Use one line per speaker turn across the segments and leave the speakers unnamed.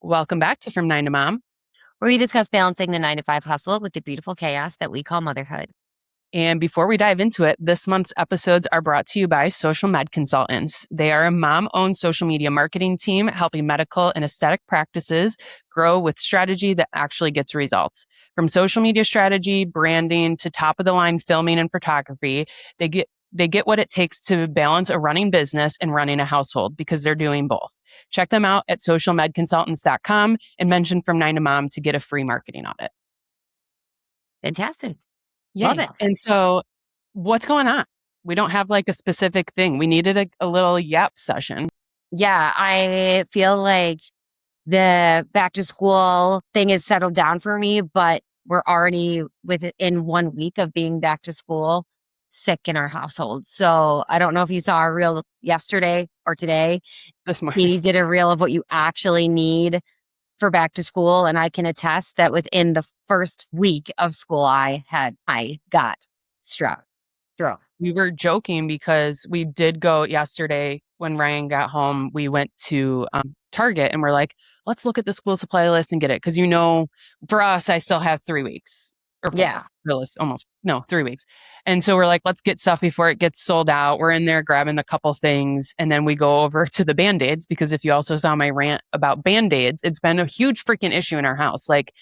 Welcome back to From 9 to Mom.
where we discuss balancing the 9 to 5 hustle with the beautiful chaos that we call motherhood.
And before we dive into it, this month's episodes are brought to you by Social Med Consultants. They are a mom-owned social media marketing team helping medical and aesthetic practices grow with strategy that actually gets results. From social media strategy, branding, to top-of-the-line filming and photography, they get what it takes to balance a running business and running a household because they're doing both. Check them out at socialmedconsultants.com and mention From 9 to Mom to get a free marketing audit.
Fantastic.
Yay.
Love it.
And so what's going on? We don't have like a specific thing. We needed a little yap session.
Yeah, I feel like the back to school thing is settled down for me, but we're already within 1 week of being back to school sick in our household. So I don't know if you saw a reel yesterday or today.
This morning.
Katie did a reel of what you actually need for back to school. And I can attest that within the first week of school, I got strep throat.
We were joking because we did go yesterday when Ryan got home. We went to Target and we're like, let's look at the school supply list and get it. Cause for us, I still have 3 weeks. Or 3 weeks. And so we're like, let's get stuff before it gets sold out. We're in there grabbing a couple things. And then we go over to the Band-Aids because if you also saw my rant about Band-Aids, it's been a huge freaking issue in our house. Like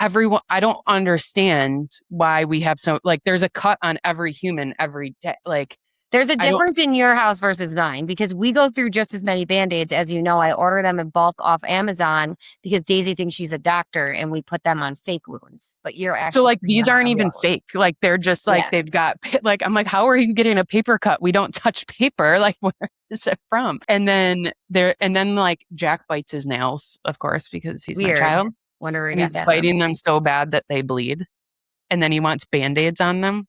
everyone, I don't understand why we have there's a cut on every human every day. Like
there's a difference in your house versus mine because we go through just as many Band-Aids. As you know, I order them in bulk off Amazon because Daisy thinks she's a doctor and we put them on fake wounds. But you're actually.
So like these aren't even fake. Like they're just like, they've got like, I'm like, how are you getting a paper cut? We don't touch paper. Like where is it from? And then like Jack bites his nails, of course, because he's my child.
Wonder where
and he's biting them so bad that they bleed. And then he wants Band-Aids on them.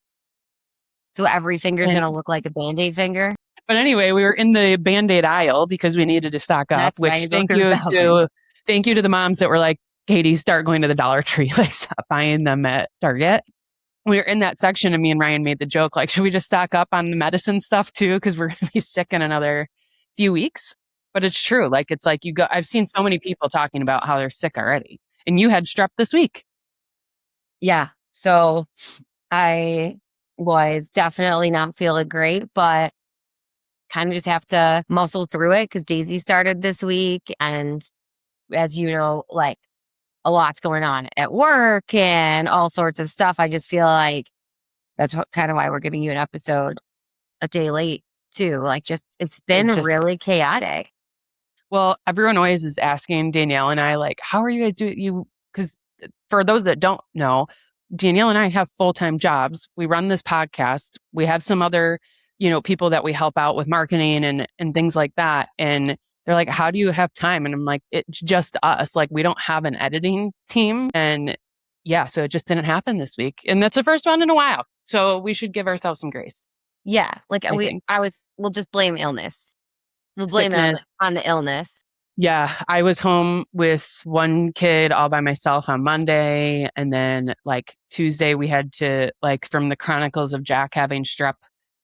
So every finger's going to look like a Band-Aid finger?
But anyway, we were in the Band-Aid aisle because we needed to stock up, which thank you to the moms that were like, Katie, start going to the Dollar Tree, like stop buying them at Target. We were in that section and me and Ryan made the joke, like, should we just stock up on the medicine stuff too? Because we're going to be sick in another few weeks. But it's true. Like, it's like I've seen so many people talking about how they're sick already. And you had strep this week.
Yeah. So I was definitely not feeling great, but kind of just have to muscle through it because Daisy started this week. And as you know, like a lot's going on at work and all sorts of stuff. I just feel like that's kind of why we're giving you an episode a day late too. Like it's been really chaotic.
Well, everyone always is asking Danielle and I, like, how are you guys doing? Because for those that don't know, Danielle and I have full-time jobs. We run this podcast. We have some other, people that we help out with marketing and things like that. And they're like, how do you have time? And I'm like, it's just us. Like, we don't have an editing team. And yeah, so it just didn't happen this week. And that's the first one in a while. So we should give ourselves some grace.
Yeah. Like we'll just blame illness. We'll blame it on the illness.
Yeah, I was home with one kid all by myself on Monday. And then like Tuesday, we had to, like, from the chronicles of Jack having strep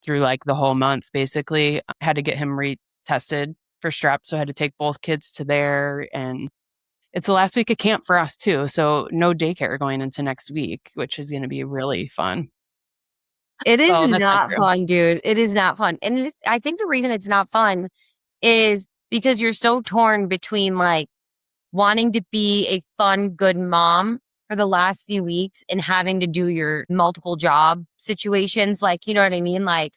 through like the whole month, basically, I had to get him retested for strep. So I had to take both kids to there. And it's the last week of camp for us too. So no daycare going into next week, which is going to be really fun.
It is not fun, dude. It is not fun. And I think the reason it's not fun is because you're so torn between like wanting to be a fun, good mom for the last few weeks and having to do your multiple job situations. Like, you know what I mean? Like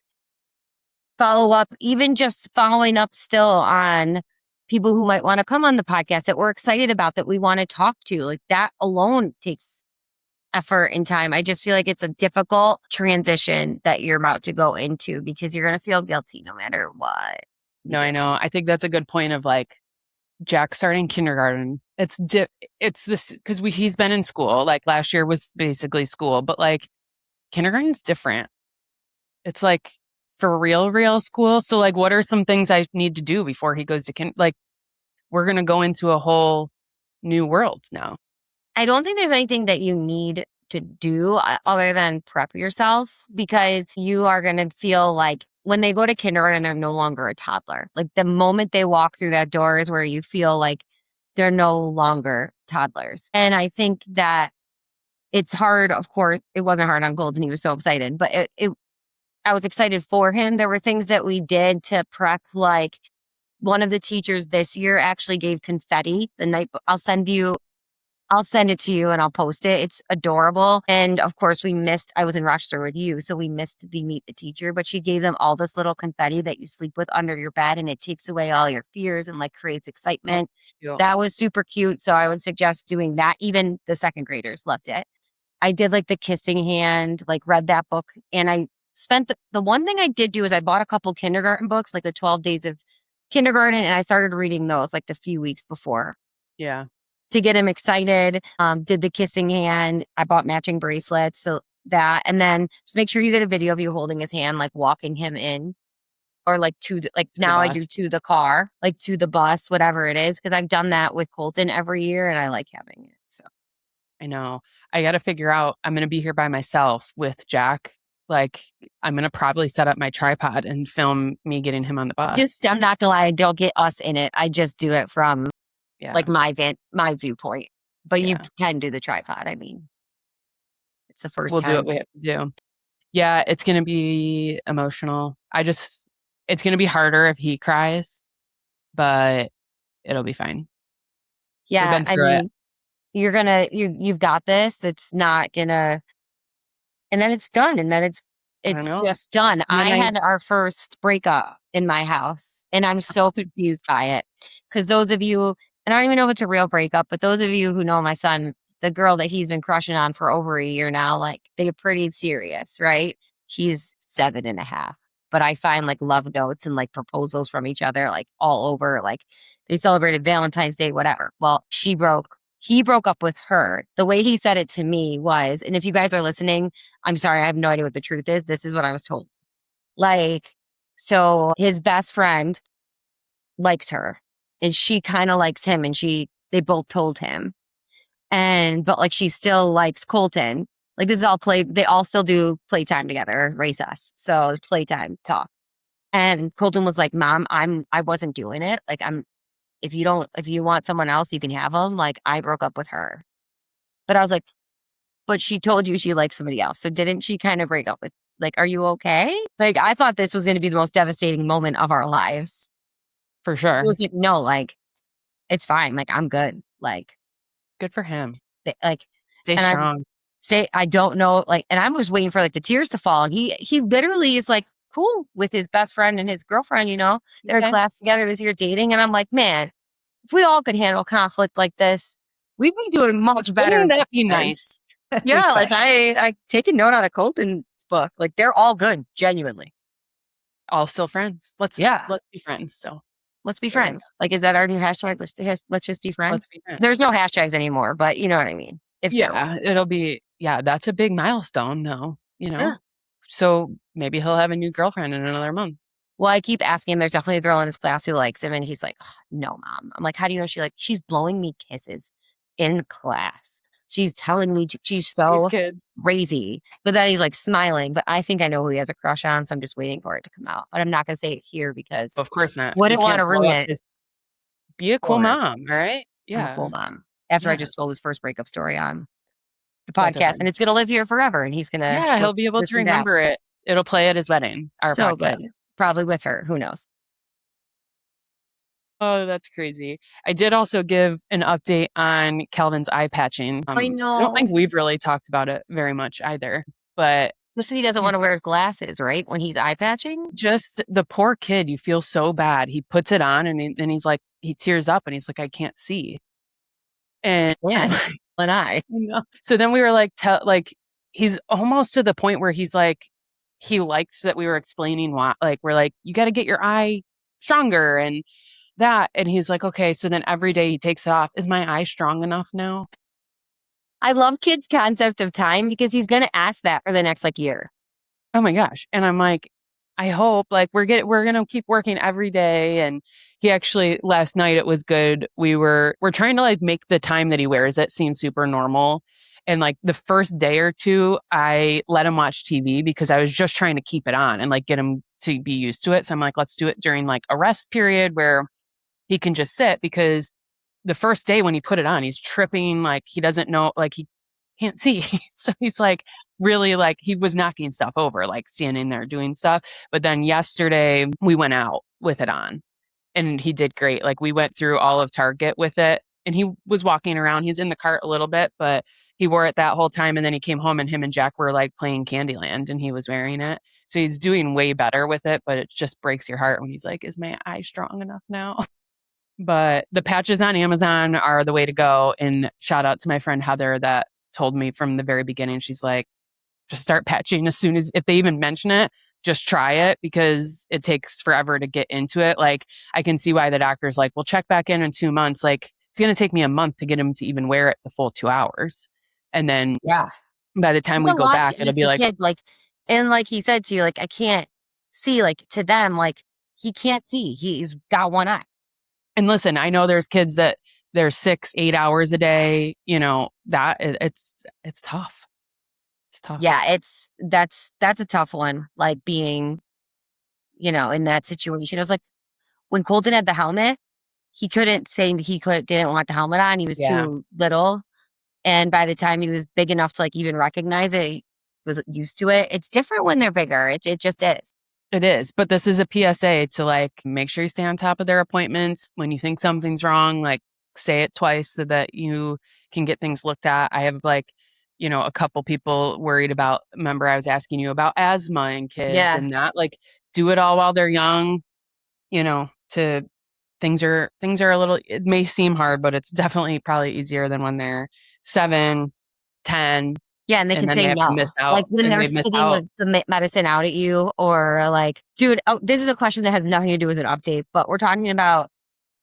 follow up, even just following up still on people who might want to come on the podcast that we're excited about, that we want to talk to. Like that alone takes effort and time. I just feel like it's a difficult transition that you're about to go into because you're going to feel guilty no matter what.
No, I know. I think that's a good point of like Jack starting kindergarten. It's this because he's been in school. Like last year was basically school, but like kindergarten's different. It's like for real school. So like, what are some things I need to do before he goes to like, we're going to go into a whole new world now.
I don't think there's anything that you need to do other than prep yourself because you are going to feel like when they go to kindergarten, they're no longer a toddler. Like the moment they walk through that door is where you feel like they're no longer toddlers. And I think that it's hard, of course, it wasn't hard on Golden. He was so excited, but I was excited for him. There were things that we did to prep, like one of the teachers this year actually gave confetti the night. I'll send it to you and I'll post it. It's adorable. And of course I was in Rochester with you. So we missed the meet the teacher, but she gave them all this little confetti that you sleep with under your bed, and it takes away all your fears and like creates excitement.
Yeah.
That was super cute. So I would suggest doing that. Even the second graders loved it. I did like the kissing hand, like read that book. And I spent the one thing I did do is I bought a couple kindergarten books, like the 12 days of kindergarten. And I started reading those like the few weeks before.
Yeah.
To get him excited. Did the kissing hand. I bought matching bracelets. So that, and then just make sure you get a video of you holding his hand, like walking him in, or like now I do to the car, like to the bus, whatever it is. Cause I've done that with Colton every year and I like having it. So
I know. I got to figure out, I'm going to be here by myself with Jack. Like, I'm going to probably set up my tripod and film me getting him on the bus.
I'm not gonna lie, I don't get us in it. I just do it from like my viewpoint. But you can do the tripod. I mean, it's the first time.
We'll do what we have to do. Yeah, it's going to be emotional. It's going to be harder if he cries, but it'll be fine.
Yeah, I mean, you've got this. It's not gonna, and then it's done, and then it's just done. I had our first breakup in my house, and I'm so confused by it. Because those of you, and I don't even know if it's a real breakup, but those of you who know my son, the girl that he's been crushing on for over a year now, like they're pretty serious, right? He's 7.5. But I find like love notes and like proposals from each other, like all over, like they celebrated Valentine's Day, whatever. Well, he broke up with her. The way he said it to me was, and if you guys are listening, I'm sorry, I have no idea what the truth is. This is what I was told. Like, so his best friend likes her and she kind of likes him, and they both told him. But like she still likes Colton. Like this is all they all still do playtime together, race us. So it's playtime talk. And Colton was like, Mom, I wasn't doing it. Like if you want someone else, you can have them. Like I broke up with her. But I was like, but she told you she likes somebody else. So didn't she kind of break up with, like, are you okay? Like I thought this was going to be the most devastating moment of our lives.
For sure.
It was like, no, like it's fine. Like I'm good. Like
good for him.
Like
stay strong.
I don't know, like, and I was waiting for like the tears to fall. And he literally is like cool with his best friend and his girlfriend, you know, they're in class together this year dating. And I'm like, man, if we all could handle conflict like this, we'd be doing much better.
Wouldn't that be nice?
Yeah. Like I take a note out of Colton's book. Like they're all good, genuinely.
All still friends. Let's be friends still.
Let's be friends. Like, is that our new hashtag? Let's just be friends. Let's be friends. There's no hashtags anymore, but you know what I mean.
It'll be, that's a big milestone though, you know? Yeah. So maybe he'll have a new girlfriend in another month.
Well, I keep asking him, there's definitely a girl in his class who likes him. And he's like, oh, no, Mom. I'm like, how do you know she's blowing me kisses in class. She's telling me she's so crazy. But then he's like smiling. But I think I know who he has a crush on. So I'm just waiting for it to come out. But I'm not going to say it here because
of course not.
Wouldn't want to ruin it.
Be a cool mom, all right? Yeah.
I'm a cool mom. After I just told his first breakup story on the podcast, and it's going to live here forever. And he's going to,
he'll be able to remember it. It'll play at his wedding. Our podcast.
Good. Probably with her. Who knows?
Oh, that's crazy. I did also give an update on Calvin's eye patching.
I know.
I don't think we've really talked about it very much either, but
he doesn't want to wear glasses, right? When he's eye patching?
Just the poor kid, you feel so bad. He puts it on and he's like, he tears up and he's like, I can't see. And
an eye.
So then we were like, he's almost to the point where he's like, he liked that we were explaining why, like, we're like, you got to get your eye stronger and that. And he's like, okay. So then every day he takes it off. Is my eye strong enough now?
I love kids' concept of time because he's going to ask that for the next year.
Oh my gosh. And I'm like, I hope we're going to keep working every day. And he actually, last night it was good. We're trying to make the time that he wears it seem super normal. And the first day or two, I let him watch TV because I was just trying to keep it on and get him to be used to it. So I'm like, let's do it during a rest period where he can just sit, because the first day when he put it on, he's tripping, like he doesn't know, like he can't see. So he's like really like he was knocking stuff over, like standing there doing stuff. But then yesterday we went out with it on and he did great. Like we went through all of Target with it and he was walking around. He's in the cart a little bit, but he wore it that whole time. And then he came home and him and Jack were like playing Candyland and he was wearing it. So he's doing way better with it, but it just breaks your heart when he's like, is my eye strong enough now? But the patches on Amazon are the way to go. And shout out to my friend Heather that told me from the very beginning. She's like, just start patching as soon as, if they even mention it, just try it because it takes forever to get into it. Like, I can see why the doctor's like, well, check back in 2 months. Like, it's going to take me a month to get him to even wear it the full 2 hours. And then by the time
it's
we
a
go
lot
back,
to
it'll
ask
be
a
like,
kid, like, and like he said to you, like, I can't see, like to them, like he can't see. He's got one eye.
and listen, I know there's kids that they're 6-8 hours a day, you know, that it's tough. It's tough.
Yeah, that's a tough one. Like being, you know, in that situation. It was like when Colton had the helmet, he couldn't say didn't want the helmet on. He was too little. And by the time he was big enough to like even recognize it, he was used to it. It's different when they're bigger. It just is.
It is, but this is a PSA to like make sure you stay on top of their appointments. When you think something's wrong, like say it twice so that you can get things looked at. I have like, you know, a couple people worried about, remember I was asking you about asthma in kids and that, like do it all while they're young, you know, to things are a little, it may seem hard, but it's definitely probably easier than when they're 7, 10.
Yeah, and they can
Then they
say
have to miss
no.
out
Like when
and
they're
they miss
spitting
out.
the medicine out at you, or like, dude, oh, this is a question that has nothing to do with an update, but we're talking about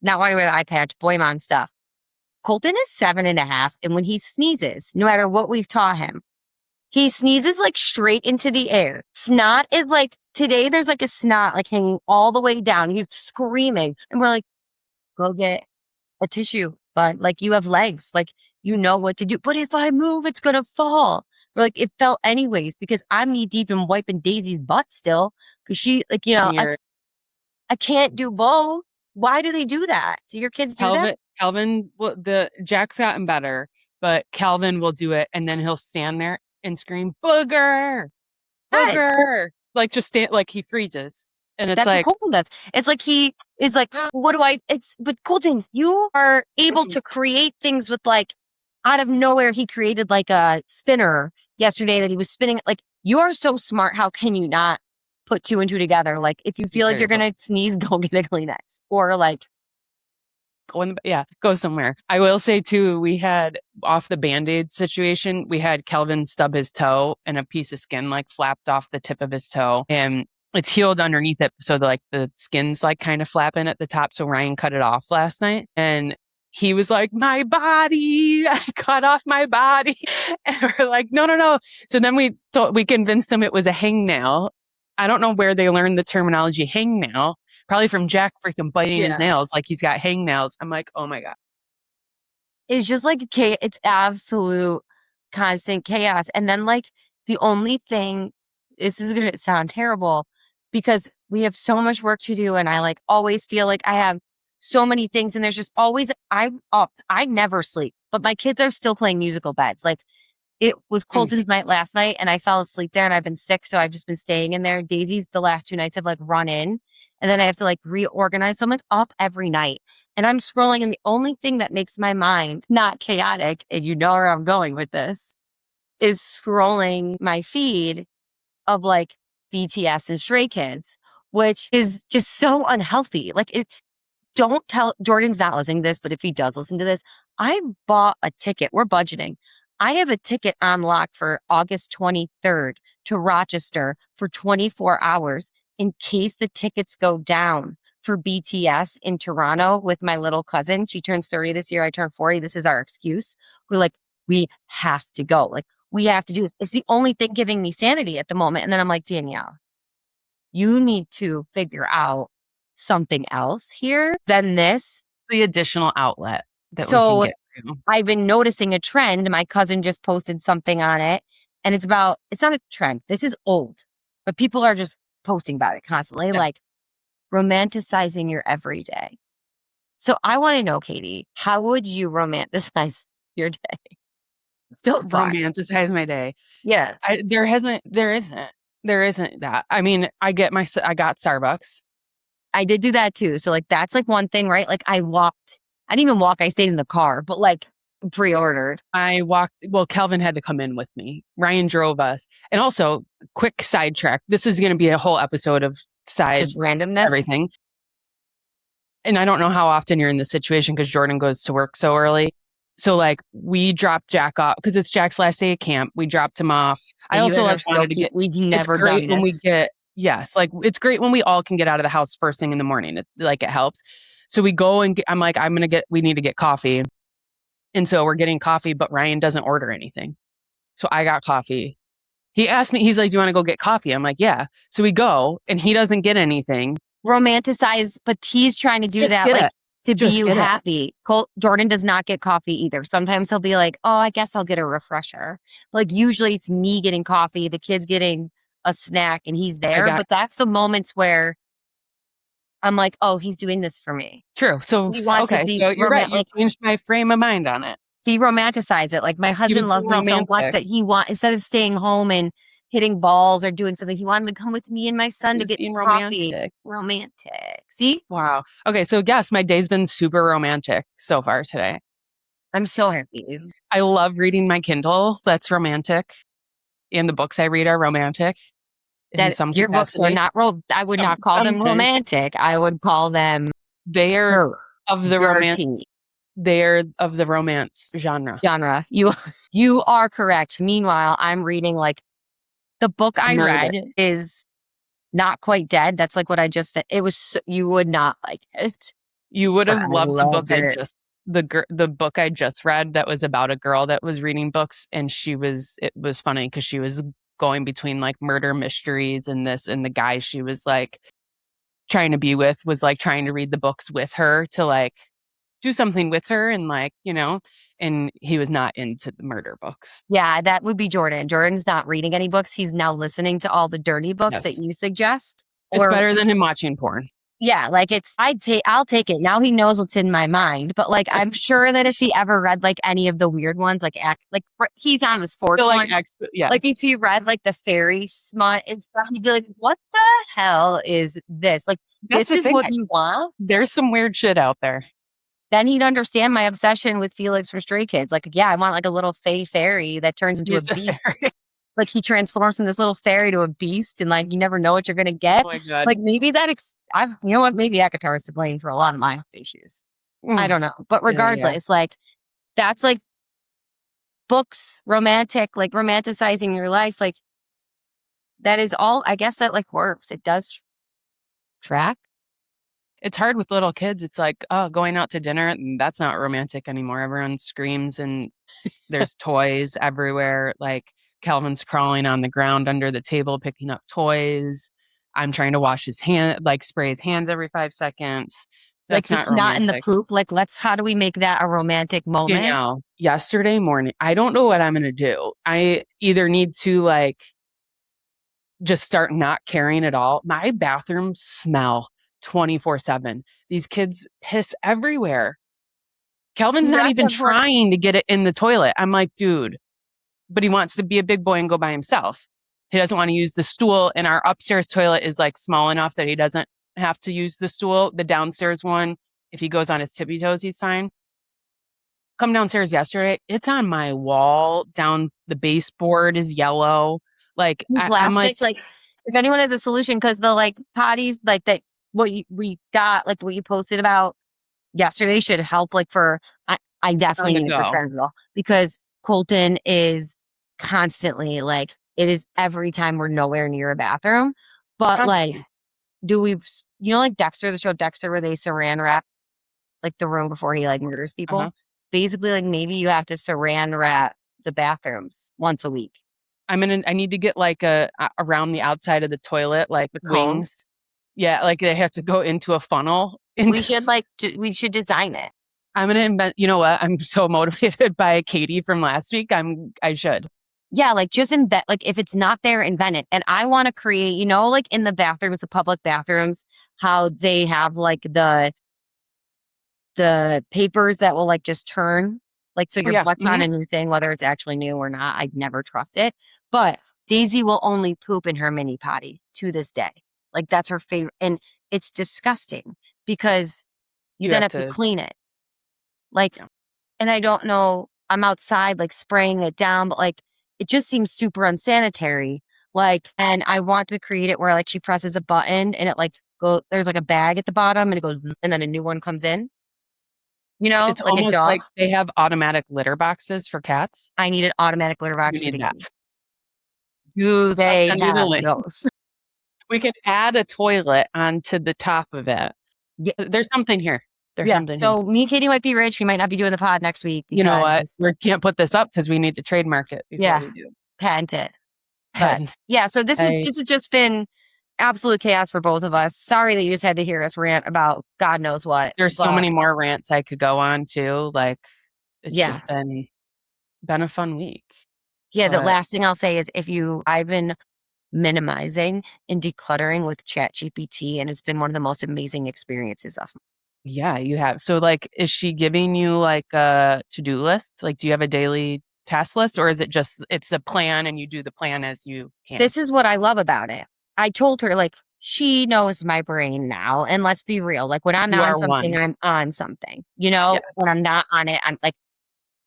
not wanting to wear the eye patch, boy mom stuff. Colton is 7.5, and when he sneezes, no matter what we've taught him, he sneezes like straight into the air. Snot is like, today there's like a snot like hanging all the way down. He's screaming, and we're like, go get a tissue, but like you have legs, like you know what to do. But if I move, it's gonna fall. We're like, it fell anyways because I'm knee deep in wiping Daisy's butt still because she like, you know, I can't do both. Why do they do that? Do your kids do that?
Calvin's, well, the Jack's gotten better, but Calvin will do it and then he'll stand there and scream booger, booger, like just stand, like he freezes. And it's
that's
like,
what Colton does. It's like he is like, what do I? But Colton, you are able to create things with like out of nowhere. He created like a spinner yesterday that he was spinning. Like you are so smart. How can you not put 2 and 2 together? Like if you feel like you're gonna sneeze, go get a Kleenex or like
go somewhere. I will say too, we had off the Band-Aid situation, we had Kelvin stub his toe and a piece of skin like flapped off the tip of his toe and it's healed underneath it. So the skin's like kind of flapping at the top. So Ryan cut it off last night and he was like, my body, I cut off my body. And we're like, no. So then we convinced him it was a hangnail. I don't know where they learned the terminology hangnail. Probably from Jack freaking biting his nails like he's got hangnails. I'm like, oh my God.
It's just like, it's absolute constant chaos. And then like the only thing, this is going to sound terrible because we have so much work to do. And I like always feel like I have so many things and there's just always, I'm up. I never sleep, but my kids are still playing musical beds. Like it was Colton's night last night and I fell asleep there and I've been sick. So I've just been staying in there. Daisy's the last 2 nights have like run in and then I have to like reorganize. So I'm like up every night and I'm scrolling. And the only thing that makes my mind not chaotic, and you know where I'm going with this, is scrolling my feed of like BTS and Stray Kids, which is just so unhealthy. Like don't tell, Jordan's not listening to this, but if he does listen to this, I bought a ticket. We're budgeting. I have a ticket on lock for August 23rd to Rochester for 24 hours in case the tickets go down for BTS in Toronto with my little cousin. She turns 30 this year. I turn 40. This is our excuse. We're like, we have to go. Like, we have to do this. It's the only thing giving me sanity at the moment. And then I'm like, Danielle, you need to figure out something else here than this.
The additional outlet that we can get through.
I've been noticing a trend. My cousin just posted something on it and it's not a trend. This is old, but people are just posting about it constantly, like romanticizing your everyday. So I want to know, Catie, how would you romanticize your day so far?
Romanticize my day.
Yeah.
There isn't that. I mean, I got Starbucks.
I did do that too. So like, that's like one thing, right? Like I didn't even walk. I stayed in the car, but like pre-ordered.
I walked, well, Calvin had to come in with me. Ryan drove us. And also, quick sidetrack. This is going to be a whole episode of
Just randomness.
everything. And I don't know how often you're in this situation because Jordan goes to work so early. So like we dropped Jack off because it's Jack's last day at camp. We dropped him off. I also like wanted to get,
we've never done
when we
this.
get, yes, like it's great when we all can get out of the house first thing in the morning. It helps. So we go and I'm like, we need to get coffee. And so we're getting coffee, but Ryan doesn't order anything. So I got coffee. He asked me, he's like, do you want to go get coffee? I'm like, yeah. So we go and he doesn't get anything.
Romanticize, but he's trying to do that like to be you happy. Jordan does not get coffee either. Sometimes he'll be like, oh, I guess I'll get a refresher. Like usually it's me getting coffee, the kid's getting a snack and he's there. But that's the moments where I'm like, oh, he's doing this for me.
True. So, okay. So you're right. You changed my frame of mind on it.
He romanticized it. Like my husband loves me so much that instead of staying home and hitting balls or doing something, he wanted to come with me and my son to get coffee. Romantic. See?
Wow. Okay. So yes, my day's been super romantic so far today.
I'm so happy.
I love reading my Kindle. That's romantic. And the books I read are romantic.
Your books are not I would not call them romantic. I would call them
they're of the romance. They're of the romance genre.
You are correct. Meanwhile, I'm reading like the book I read is Not Quite Dead. That's like what I just it was you would not like it.
You would have loved the book the book I just read that was about a girl that was reading books and it was funny because she was going between like murder mysteries and this, and the guy she was like trying to be with was like trying to read the books with her to like do something with her and like, and he was not into the murder books.
Yeah, that would be Jordan. Jordan's not reading any books. He's now listening to all the dirty books that you suggest.
It's better than him watching porn.
Yeah, like I'll take it. Now he knows what's in my mind. But like, I'm sure that if he ever read like any of the weird ones, like he's on his fourth one. Like if he read like the fairy smut and stuff, he'd be like, what the hell is this? Like, this is what you want?
There's some weird shit out there.
Then he'd understand my obsession with Felix for Stray Kids. Like, yeah, I want like a little fairy that turns into a beast. Like he transforms from this little fairy to a beast and like, you never know what you're going to get.
Oh my God.
Like maybe you know what? Maybe Akatar is to blame for a lot of my issues. I don't know. But regardless, like that's like books, romantic, like romanticizing your life. Like that is all, I guess that like works. It does track.
It's hard with little kids. It's like, oh, going out to dinner. That's not romantic anymore. Everyone screams and there's toys everywhere. Like Calvin's crawling on the ground under the table, picking up toys. I'm trying to wash his hand, like spray his hands every 5 seconds.
That's like it's not in the poop. Like, how do we make that a romantic moment?
Yesterday morning, I don't know what I'm going to do. I either need to like just start not caring at all. My bathrooms smell 24/7. These kids piss everywhere. Calvin's not even trying to get it in the toilet. I'm like, dude, but he wants to be a big boy and go by himself. He doesn't want to use the stool, and our upstairs toilet is like small enough that he doesn't have to use the stool. The downstairs one, if he goes on his tippy toes, he's fine. Come downstairs yesterday, it's on my wall. Down the baseboard is yellow. Like I'm like,
if anyone has a solution, because the like potties like that, we got like what you posted about yesterday should help. Like I definitely need for Trenville because Colton is constantly like it is every time we're nowhere near a bathroom. But constantly. Like, do we, like Dexter, the show Dexter, where they saran wrap like the room before he like murders people? Uh-huh. Basically, like maybe you have to saran wrap the bathrooms once a week.
I need to get like around the outside of the toilet, like the wings. Yeah, like they have to go into a funnel.
We should design it.
I'm going to invent, you know what? I'm so motivated by Catie from last week. I should.
Yeah, like just invent, like if it's not there, invent it. And I want to create, like in the bathrooms, the public bathrooms, how they have like the the papers that will like just turn. Like, so your
yeah.
butt's on a new thing, whether it's actually new or not. I'd never trust it. But Daisy will only poop in her mini potty to this day. Like, that's her favorite. And it's disgusting because you then have to clean it. Like,
yeah.
And I don't know, I'm outside like spraying it down, but like it just seems super unsanitary. Like, and I want to create it where like she presses a button and it like there's like a bag at the bottom and it goes, and then a new one comes in.
It's
Like a
almost
dog.
like they have automatic litter boxes for cats.
I need an automatic litter box
You
for
need that.
Daisy. Do
I'll
they
send you the
have
link.
those?
We can add a toilet onto the top of it.
Yeah.
There's something here.
So me and Catie might be rich. We might not be doing the pod next week.
You know what? We can't put this up because we need to trademark it before we do.
Patent it. But yeah, so this has just been absolute chaos for both of us. Sorry that you just had to hear us rant about God knows what.
There's so many more rants I could go on too. Like, it's just been a fun week.
Yeah, the last thing I'll say is I've been minimizing and decluttering with ChatGPT, and it's been one of the most amazing experiences of.
Yeah, you have. So like, is she giving you like a to-do list? Like, do you have a daily task list, or is it just, it's a plan and you do the plan as you can?
This is what I love about it. I told her, like, she knows my brain now. And let's be real. Like, when I'm on something, I'm on something. When I'm not on it, I'm like,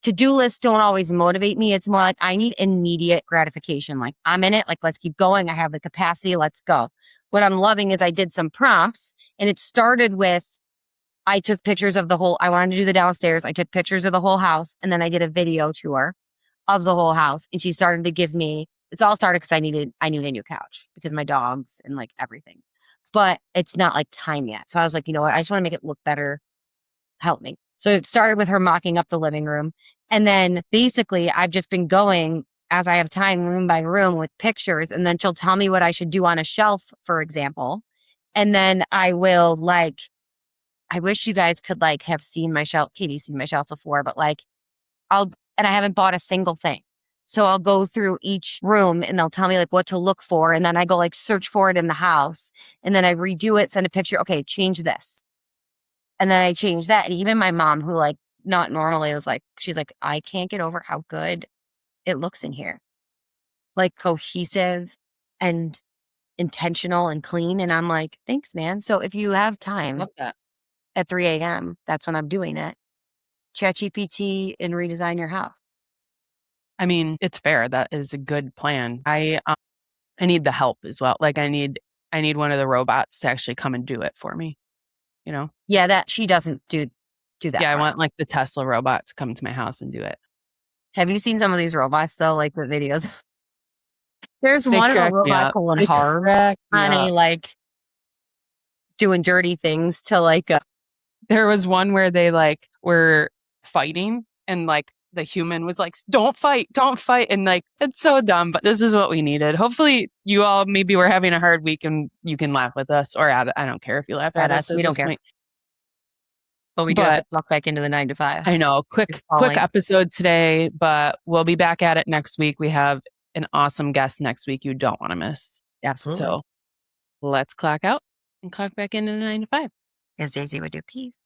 to-do lists don't always motivate me. It's more like I need immediate gratification. Like, I'm in it. Like, let's keep going. I have the capacity. Let's go. What I'm loving is I did some prompts, and it started with, I took pictures of I wanted to do the downstairs. I took pictures of the whole house, and then I did a video tour of the whole house. And she started to give me, it's all started because I needed a new couch because my dogs and like everything. But it's not like time yet. So I was like, you know what? I just want to make it look better. Help me. So it started with her mocking up the living room. And then basically I've just been going as I have time, room by room, with pictures. And then she'll tell me what I should do on a shelf, for example. And then I will like, I wish you guys could like have seen my shelf. Katie's seen my shelves before, but like and I haven't bought a single thing. So I'll go through each room and they'll tell me like what to look for. And then I go like search for it in the house. And then I redo it, send a picture. Okay, change this. And then I change that. And even my mom, who like not normally was like, she's like, I can't get over how good it looks in here. Like cohesive and intentional and clean. And I'm like, thanks, man. So if you have time,
Love that.
At 3 a.m., that's when I'm doing it. ChatGPT and redesign your house.
I mean, it's fair. That is a good plan. I need the help as well. Like, I need one of the robots to actually come and do it for me.
Yeah, that she doesn't do that.
Yeah, I want like the Tesla robot to come to my house and do it.
Have you seen some of these robots though? Like the videos. There's one of a robot going hard on a like doing dirty things to like.
There was one where they like were fighting and like the human was like, don't fight. And like, it's so dumb, but this is what we needed. Hopefully you all maybe were having a hard week and you can laugh with us or at it. I don't care if you laugh at us.
We don't care. But we do have to clock back into the 9 to 5.
I know. Quick episode today, but we'll be back at it next week. We have an awesome guest next week you don't want to miss.
Absolutely.
So let's clock out and clock back into the 9 to 5.
As Daisy would do. Peace.